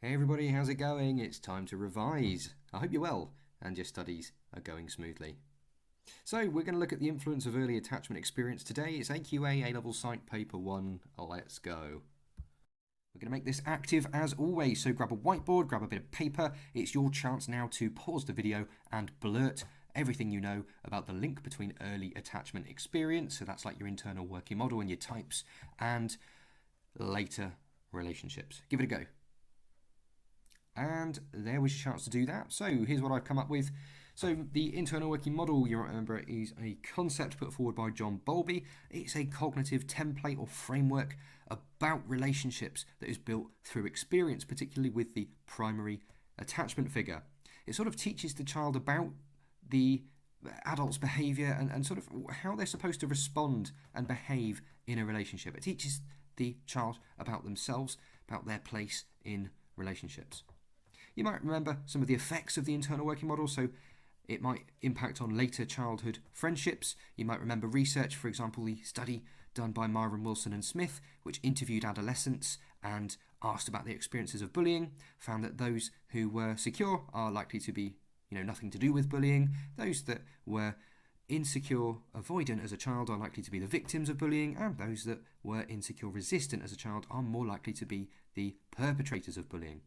Hey everybody, how's it going? It's time to revise. I hope you're well and your studies are going smoothly. So we're going to look at the influence of early attachment experience today. It's AQA A-Level Psych Paper 1. Let's go. We're going to make this active as always, so grab a whiteboard, grab a bit of paper. It's your chance now to pause the video and blurt everything you know about the link between early attachment experience, so that's like your internal working model and your types, and later relationships. Give it a go. And there was your chance to do that. So here's what I've come up with. So the internal working model, you might remember, is a concept put forward by John Bowlby. It's a cognitive template or framework about relationships that is built through experience, particularly with the primary attachment figure. It sort of teaches the child about the adult's behaviour and sort of how they're supposed to respond and behave in a relationship. It teaches the child about themselves, about their place in relationships. You might remember some of the effects of the internal working model, so it might impact on later childhood friendships. You might remember research, for example, the study done by Myron Wilson and Smith, which interviewed adolescents and asked about their experiences of bullying, found that those who were secure are likely to be, nothing to do with bullying. Those that were insecure, avoidant as a child are likely to be the victims of bullying, and those that were insecure, resistant as a child are more likely to be the perpetrators of bullying.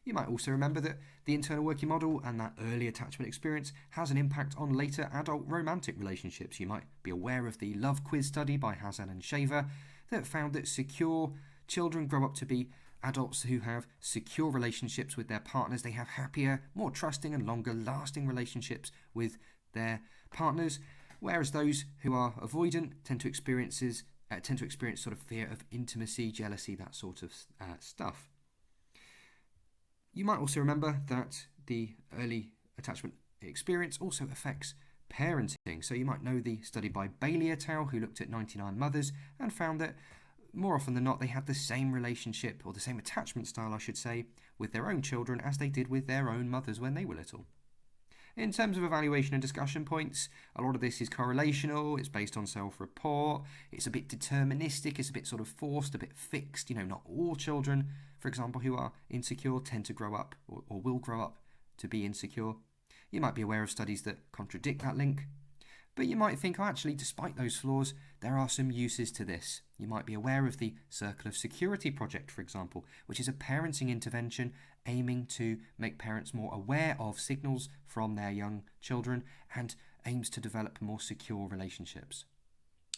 You might also remember that the internal working model and that early attachment experience has an impact on later adult romantic relationships. You might be aware of the love quiz study by Hazan and Shaver that found that secure children grow up to be adults who have secure relationships with their partners. They have happier, more trusting and longer lasting relationships with their partners, whereas those who are avoidant tend to experience sort of fear of intimacy, jealousy, that sort of stuff. You might also remember that the early attachment experience also affects parenting. So you might know the study by Bailey et al., who looked at 99 mothers and found that more often than not they had the same relationship, or the same attachment style I should say, with their own children as they did with their own mothers when they were little. In terms of evaluation and discussion points, a lot of this is correlational, it's based on self-report, it's a bit deterministic, it's a bit sort of forced, a bit fixed. Not all children, for example, who are insecure tend to grow up or will grow up to be insecure. You might be aware of studies that contradict that link, but you might think, actually, despite those flaws, there are some uses to this. You might be aware of the Circle of Security project, for example, which is a parenting intervention aiming to make parents more aware of signals from their young children and aims to develop more secure relationships.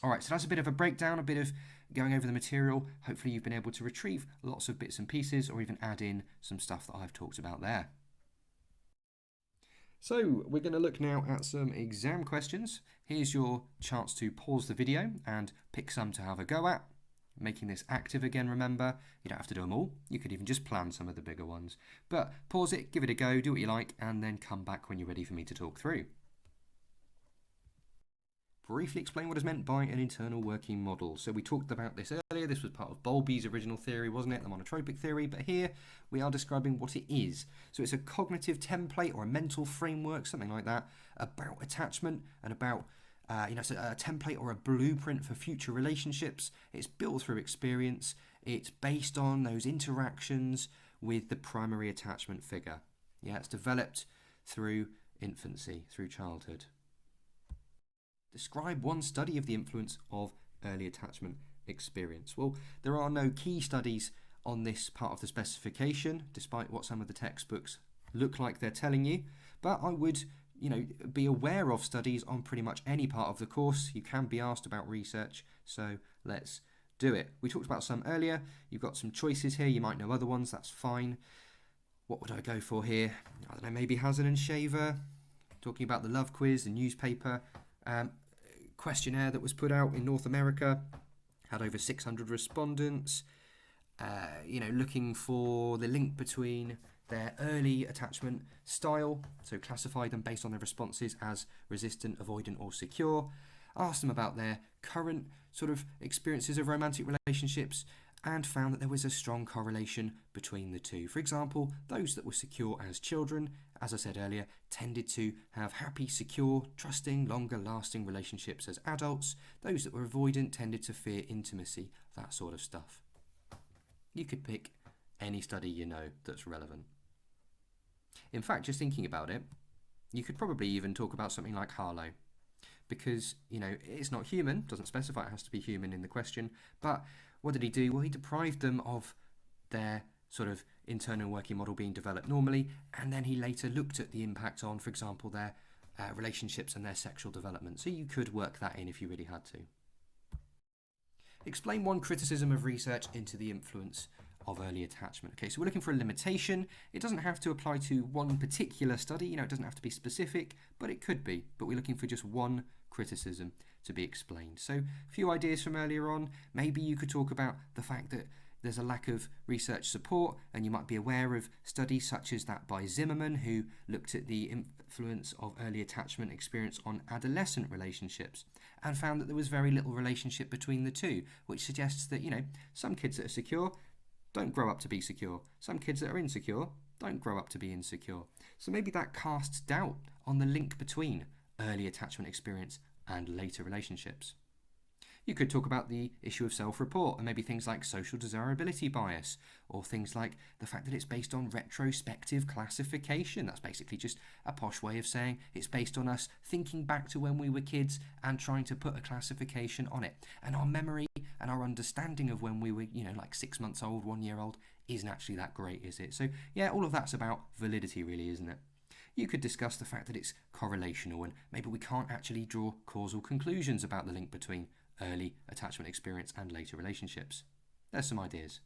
Alright, so that's a bit of a breakdown, a bit of going over the material. Hopefully you've been able to retrieve lots of bits and pieces or even add in some stuff that I've talked about there. So we're going to look now at some exam questions. Here's your chance to pause the video and pick some to have a go at. Making this active again, remember, you don't have to do them all. You could even just plan some of the bigger ones. But pause it, give it a go, do what you like, and then come back when you're ready for me to talk through. Briefly explain what is meant by an internal working model. So we talked about this earlier. This was part of Bowlby's original theory, wasn't it? The monotropic theory. But here we are describing what it is. So it's a cognitive template or a mental framework, something like that, about attachment and about it's a template or a blueprint for future relationships. It's built through experience. It's based on those interactions with the primary attachment figure. Yeah, it's developed through infancy, through childhood. Describe one study of the influence of early attachment experience. Well, there are no key studies on this part of the specification, despite what some of the textbooks look like they're telling you. But I would, be aware of studies on pretty much any part of the course. You can be asked about research, so let's do it. We talked about some earlier. You've got some choices here. You might know other ones. That's fine. What would I go for here? I don't know, maybe Hazan and Shaver, talking about the love quiz, the newspaper questionnaire that was put out in North America, had over 600 respondents, looking for the link between their early attachment style, so classified them based on their responses as resistant, avoidant or secure, asked them about their current sort of experiences of romantic relationships, and found that there was a strong correlation between the two. For example, those that were secure as children, as I said earlier, tended to have happy, secure, trusting, longer lasting relationships as adults. Those that were avoidant tended to fear intimacy, that sort of stuff. You could pick any study you know that's relevant. In fact, just thinking about it, you could probably even talk about something like Harlow, because, you know, it's not human, doesn't specify it has to be human in the question, but what did he do? Well, he deprived them of their sort of internal working model being developed normally, and then he later looked at the impact on, for example, their relationships and their sexual development. So you could work that in if you really had to. Explain one criticism of research into the influence of early attachment. Okay, so we're looking for a limitation. It doesn't have to apply to one particular study, you know, it doesn't have to be specific, but it could be. But we're looking for just one criticism to be explained. So a few ideas from earlier on. Maybe you could talk about the fact that there's a lack of research support, and you might be aware of studies such as that by Zimmerman, who looked at the influence of early attachment experience on adolescent relationships and found that there was very little relationship between the two, which suggests that, you know, some kids that are secure don't grow up to be secure. Some kids that are insecure don't grow up to be insecure. So maybe that casts doubt on the link between early attachment experience and later relationships. You could talk about the issue of self-report and maybe things like social desirability bias, or things like the fact that it's based on retrospective classification. That's basically just a posh way of saying it's based on us thinking back to when we were kids and trying to put a classification on it. And our memory and our understanding of when we were, you know, like 6 months old, 1 year old, isn't actually that great, is it? So yeah, all of that's about validity really, isn't it? You could discuss the fact that it's correlational and maybe we can't actually draw causal conclusions about the link between early attachment experience and later relationships. There's some ideas.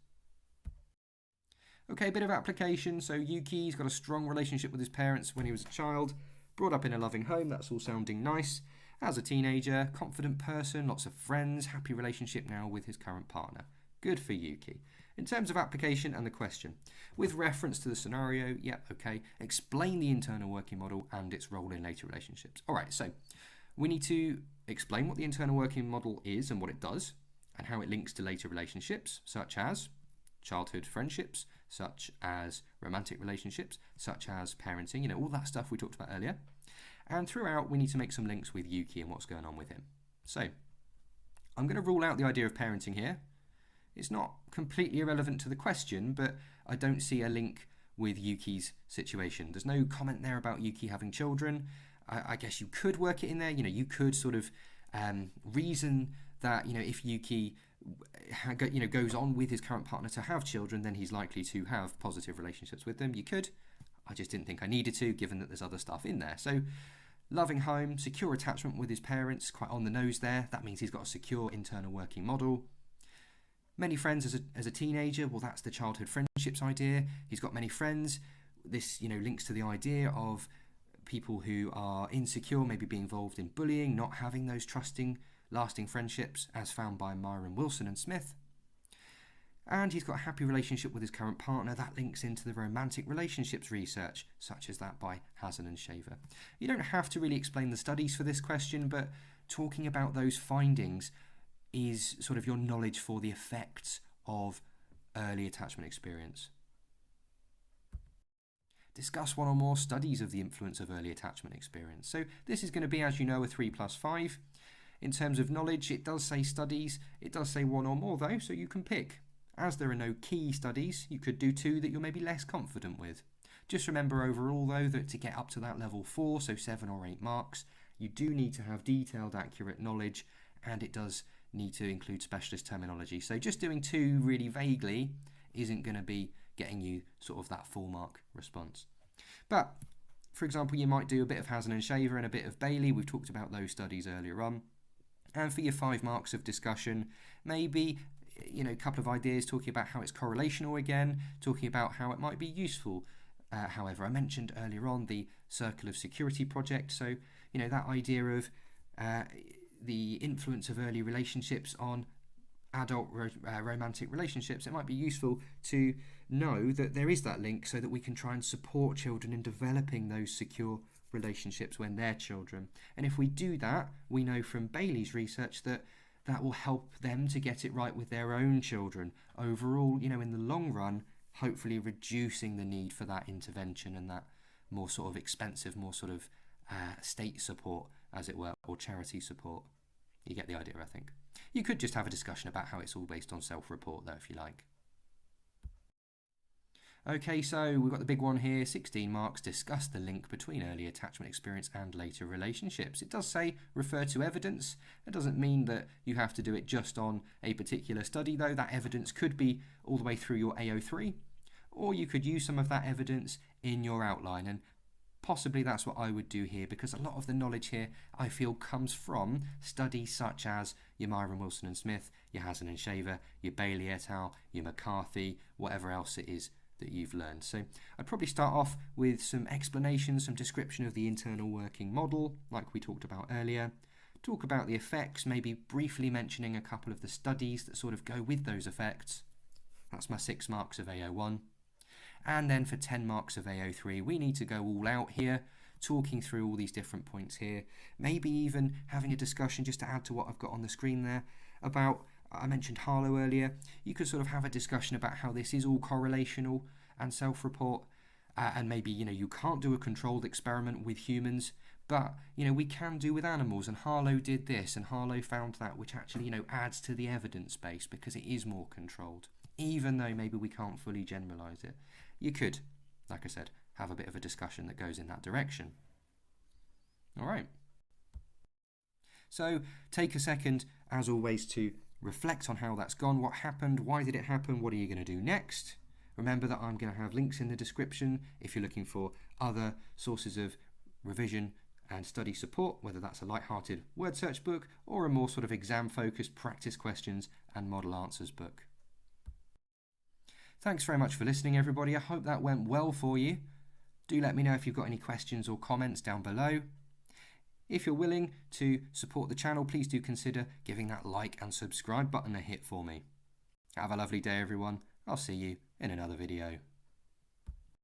Okay, bit of application. So Yuki's got a strong relationship with his parents when he was a child, brought up in a loving home, that's all sounding nice. As a teenager, confident person, lots of friends, happy relationship now with his current partner. Good for Yuki. In terms of application and the question, with reference to the scenario, yep, okay, explain the internal working model and its role in later relationships. All right, so we need to explain what the internal working model is and what it does, and how it links to later relationships, such as childhood friendships, such as romantic relationships, such as parenting, you know, all that stuff we talked about earlier. And throughout, we need to make some links with Yuki and what's going on with him. So I'm going to rule out the idea of parenting here. It's not completely irrelevant to the question, but I don't see a link with Yuki's situation. There's no comment there about Yuki having children. I guess you could work it in there. You know, you could sort of reason that, you know, if Yuki goes on with his current partner to have children, then he's likely to have positive relationships with them. You could. I just didn't think I needed to, given that there's other stuff in there. So loving home, secure attachment with his parents, quite on the nose there. That means he's got a secure internal working model. Many friends as a teenager, well, that's the childhood friendships idea. He's got many friends. This, you know, links to the idea of people who are insecure, maybe being involved in bullying, not having those trusting, lasting friendships, as found by Myron Wilson and Smith. And he's got a happy relationship with his current partner. That links into the romantic relationships research, such as that by Hazen and Shaver. You don't have to really explain the studies for this question, but talking about those findings is sort of your knowledge for the effects of early attachment experience. Discuss one or more studies of the influence of early attachment experience. So this is going to be, as you know, a 3+5. In terms of knowledge, it does say studies. It does say one or more, though, so you can pick. As there are no key studies, you could do 2 that you're maybe less confident with. Just remember overall, though, that to get up to that level 4, so 7 or 8 marks, you do need to have detailed, accurate knowledge, and it does need to include specialist terminology. So just doing 2 really vaguely isn't going to be getting you sort of that full mark response. But, for example, you might do a bit of Hazen and Shaver and a bit of Bailey. We've talked about those studies earlier on. And for your 5 marks of discussion, maybe, you know, a couple of ideas talking about how it's correlational again, talking about how it might be useful. However, I mentioned earlier on the Circle of Security project. So, you know, that idea of the influence of early relationships on adult romantic relationships, it might be useful to know that there is that link so that we can try and support children in developing those secure relationships when they're children. And if we do that, we know from Bailey's research that that will help them to get it right with their own children. Overall, you know, in the long run, hopefully reducing the need for that intervention and that more sort of expensive, more sort of state support, as it were, or charity support. You get the idea, I think. You could just have a discussion about how it's all based on self-report, though, if you like. Okay, so we've got the big one here, 16 marks, discuss the link between early attachment experience and later relationships. It does say refer to evidence. It doesn't mean that you have to do it just on a particular study though. That evidence could be all the way through your AO3, or you could use some of that evidence in your outline, and possibly that's what I would do here, because a lot of the knowledge here I feel comes from studies such as your Myron, Wilson and Smith, your Hazen and Shaver, your Bailey et al, your McCarthy, whatever else it is that you've learned. So I'd probably start off with some explanation, some description of the internal working model, like we talked about earlier. Talk about the effects, maybe briefly mentioning a couple of the studies that sort of go with those effects. That's my 6 marks of AO1. And then for 10 marks of AO3, we need to go all out here, talking through all these different points here. Maybe even having a discussion, just to add to what I've got on the screen there, about, I mentioned Harlow earlier. You could sort of have a discussion about how this is all correlational and self-report, and maybe, you can't do a controlled experiment with humans, but, we can do with animals, and Harlow did this, and Harlow found that, which actually, adds to the evidence base because it is more controlled, even though maybe we can't fully generalise it. You could, like I said, have a bit of a discussion that goes in that direction. All right. So take a second, as always, to reflect on how that's gone, what happened, why did it happen, what are you going to do next? Remember that I'm going to have links in the description if you're looking for other sources of revision and study support, whether that's a light-hearted word search book or a more sort of exam-focused practice questions and model answers book. Thanks very much for listening, everybody. I hope that went well for you. Do let me know if you've got any questions or comments down below. If you're willing to support the channel, please do consider giving that like and subscribe button a hit for me. Have a lovely day, everyone. I'll see you in another video.